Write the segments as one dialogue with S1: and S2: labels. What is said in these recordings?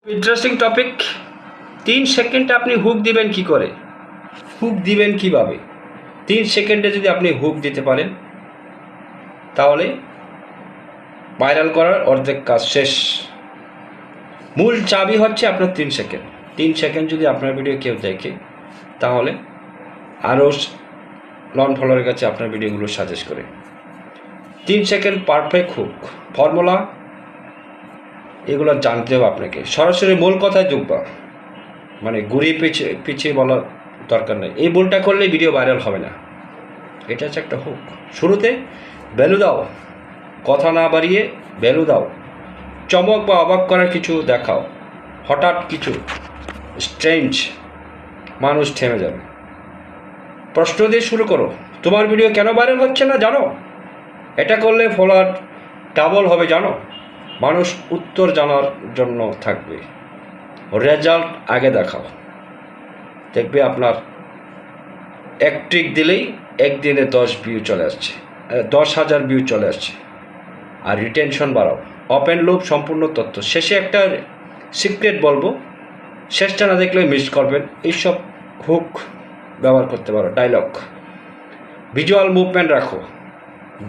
S1: Interesting topic. 3 সেকেন্ডে আপনি hook দিবেন কি করে, হুক দিবেন কিভাবে? 3 সেকেন্ডে যদি আপনি হুক দিতে পারেন তাহলে ভাইরাল করার অর্ধেক কাজ শেষ। মূল চাবি হচ্ছে আপনার 3 সেকেন্ড। 3 সেকেন্ড যদি আপনার ভিডিও কেউ দেখে তাহলে আরও নন ফলোয়ারের কাছে আপনার ভিডিওগুলো সাজেস্ট করে। 3 সেকেন্ড পারফেক্ট হুক ফর্মুলা, এগুলো জানতে হবে আপনাকে। সরাসরি মূল কথায় ঢুকবা, মানে ঘুরিয়ে পিছিয়ে বলার দরকার নেই। এই ভুলটা করলে ভিডিও ভাইরাল হবে না। এটা হচ্ছে একটা হুক। শুরুতে ভ্যালু দাও, কথা না বাড়িয়ে ভ্যালু দাও। চমক বা অবাক করার কিছু দেখাও, হঠাৎ কিছু স্ট্রেঞ্জ, মানুষ থেমে যাবে। প্রশ্ন দিয়ে শুরু করো, তোমার ভিডিও কেন ভাইরাল হচ্ছে না জানো? এটা করলে ফলোয়ার ডাবল হবে জানো? মানুষ উত্তর জানার জন্য থাকবে। রেজাল্ট আগে দেখাও, দেখবে আপনার এক ট্রিক দিলেই একদিনে 10,000 ভিউ চলে আসছে। আর রিটেনশন বাড়াও, ওপেন লুপ সম্পূর্ণ তথ্য। শেষে একটা সিক্রেট বলবো, শেষটা না দেখলে মিস করবেন। এইসব হুক ব্যবহার করতে পারো। ডায়লগ, ভিজুয়াল মুভমেন্ট রাখো,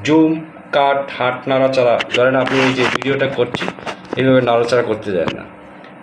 S1: জুম, কাট, হাত নাড়াচাড়া। ধরেন আপনি এই যে ভিডিওটা করছি এইভাবে নাড়াচাড়া করতে যায় না,